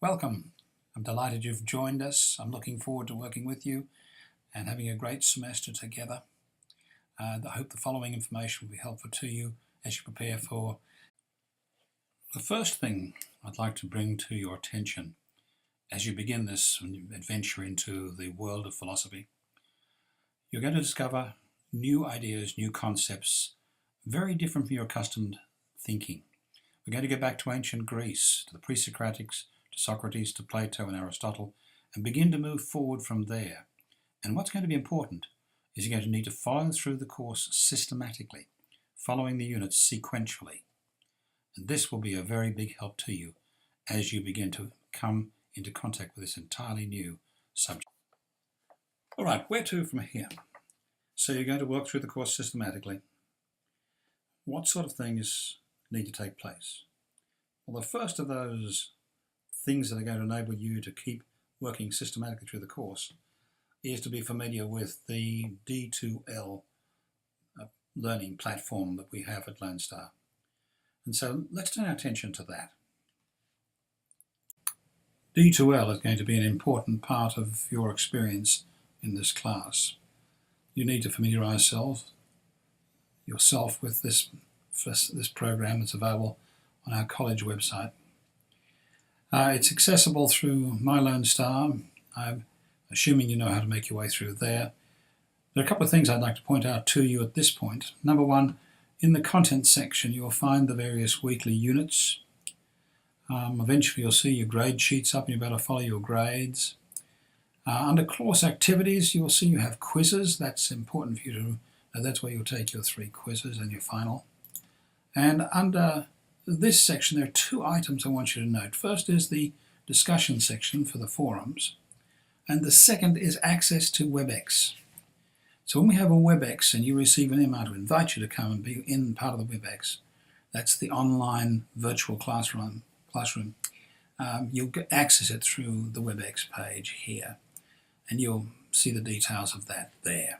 Welcome. I'm delighted you've joined us. I'm looking forward to working with you and having a great semester together. I hope the following information will be helpful to you as you prepare for the first thing I'd like to bring to your attention as you begin this adventure into the world of philosophy. You're going to discover new ideas, new concepts, very different from your accustomed thinking. We're going to go back to ancient Greece, to the pre-Socratics, to Socrates, to Plato and Aristotle, and begin to move forward from there. And what's going to be important is you're going to need to follow through the course systematically, following the units sequentially. And this will be a very big help to you as you begin to come into contact with this entirely new subject. All right, where to from here? So you're going to work through the course systematically. What sort of things need to take place? Well, the first of those things that are going to enable you to keep working systematically through the course is to be familiar with the D2L learning platform that we have at Lone Star. And so let's turn our attention to that. D2L is going to be an important part of your experience in this class. You need to familiarize yourself with this program that's available on our college website. It's accessible through My Lone Star. I'm assuming you know how to make your way through there. There are a couple of things I'd like to point out to you at this point. Number one, in the content section you'll find the various weekly units. Eventually you'll see your grade sheets up and you'll be able to follow your grades. Under course activities you'll see you have quizzes. That's important for you to know. That's where you'll take your 3 quizzes and your final. And under this section there are 2 items I want you to note. First is the discussion section for the forums, and the second is access to WebEx. So when we have a WebEx and you receive an email to invite you to come and be in part of the WebEx, that's the online virtual classroom. You'll access it through the WebEx page here, and you'll see the details of that there.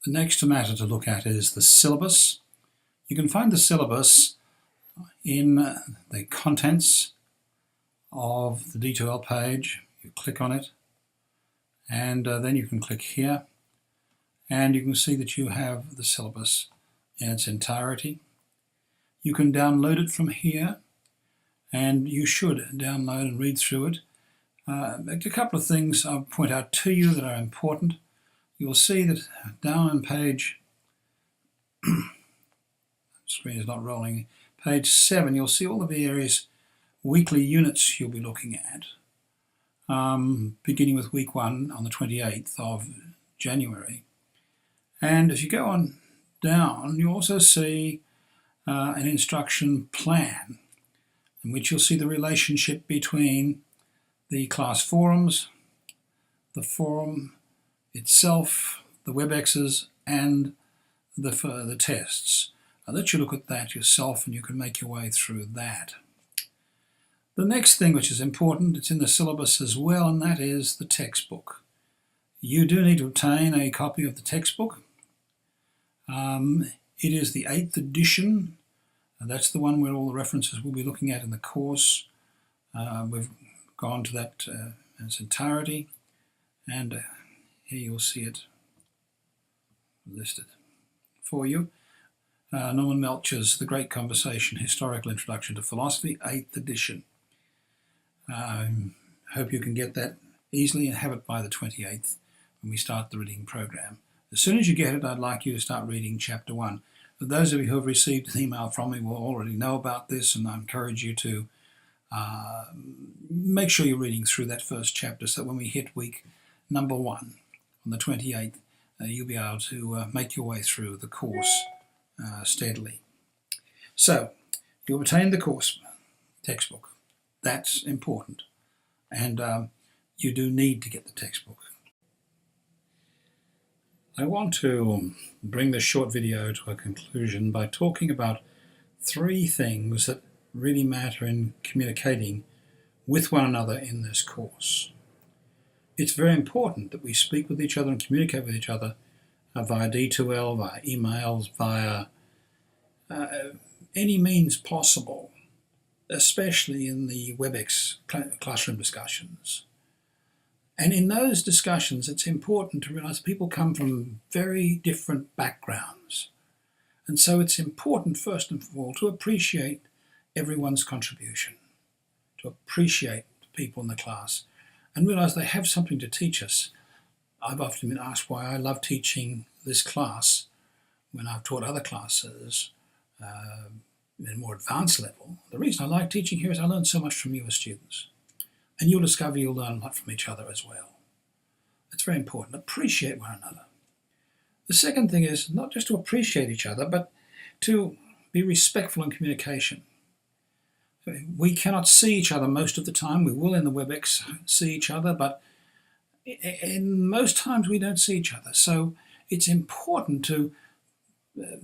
The next matter to look at is the syllabus. You can find the syllabus in the contents of the D2L page. You click on it, and then you can click here, and you can see that you have the syllabus in its entirety. You can download it from here, and you should download and read through it. A couple of things I'll point out to you that are important. You'll see that down on page, screen is not rolling, page 7, you'll see all the various weekly units you'll be looking at, beginning with week 1 on the 28th of January. And as you go on down, you also see an instruction plan in which you'll see the relationship between the class forums, the forum itself, the WebExes, and the tests. I'll let you look at that yourself and you can make your way through that. The next thing which is important, it's in the syllabus as well, and that is the textbook. You do need to obtain a copy of the textbook. It is the 8th edition, and that's the one where all the references we'll be looking at in the course. We've gone to that in its entirety, and here you'll see it listed for you. Norman Melcher's The Great Conversation, Historical Introduction to Philosophy, 8th edition. I hope you can get that easily and have it by the 28th when we start the reading program. As soon as you get it, I'd like you to start reading chapter 1. For those of you who have received an email from me will already know about this, and I encourage you to make sure you're reading through that first chapter so that when we hit week number 1 on the 28th, you'll be able to make your way through the course steadily. So, you obtain the course textbook. That's important, and you do need to get the textbook. I want to bring this short video to a conclusion by talking about 3 things that really matter in communicating with one another in this course. It's very important that we speak with each other and communicate with each other via D2L, via emails, via any means possible especially in the WebEx classroom discussions. And in those discussions, it's important to realize people come from very different backgrounds. And so it's important, first and foremost, to appreciate everyone's contribution, to appreciate the people in the class, and realize they have something to teach us. I've often been asked why I love teaching this class when I've taught other classes at a more advanced level. The reason I like teaching here is I learn so much from you as students. And you'll discover you'll learn a lot from each other as well. It's very important. Appreciate one another. The second thing is not just to appreciate each other, but to be respectful in communication. We cannot see each other most of the time. We will in the WebEx see each other, but in most times we don't see each other. So it's important to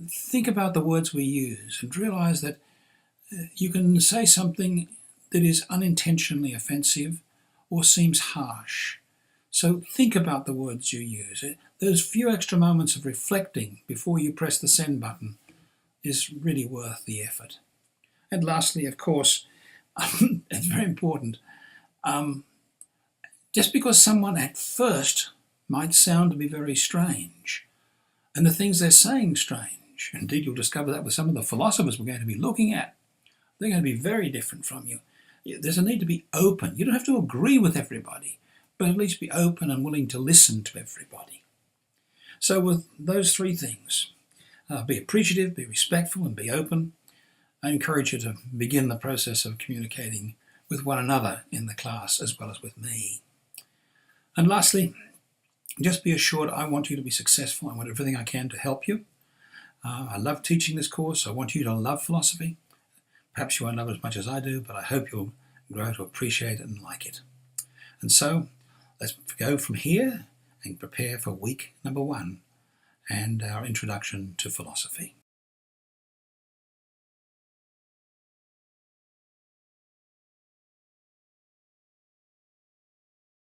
think about the words we use and realize that you can say something that is unintentionally offensive or seems harsh. So think about the words you use. Those few extra moments of reflecting before you press the send button is really worth the effort. And lastly, of course, it's very important, just because someone at first might sound to be very strange, and the things they're saying strange, indeed you'll discover that with some of the philosophers we're going to be looking at, they're going to be very different from you. There's a need to be open. You don't have to agree with everybody, but at least be open and willing to listen to everybody. So with those three things, be appreciative, be respectful, and be open, I encourage you to begin the process of communicating with one another in the class as well as with me. And lastly, just be assured I want you to be successful. I want everything I can to help you. I love teaching this course. I want you to love philosophy. Perhaps you won't love it as much as I do, but I hope you'll grow to appreciate it and like it. And so let's go from here and prepare for week number 1 and our introduction to philosophy.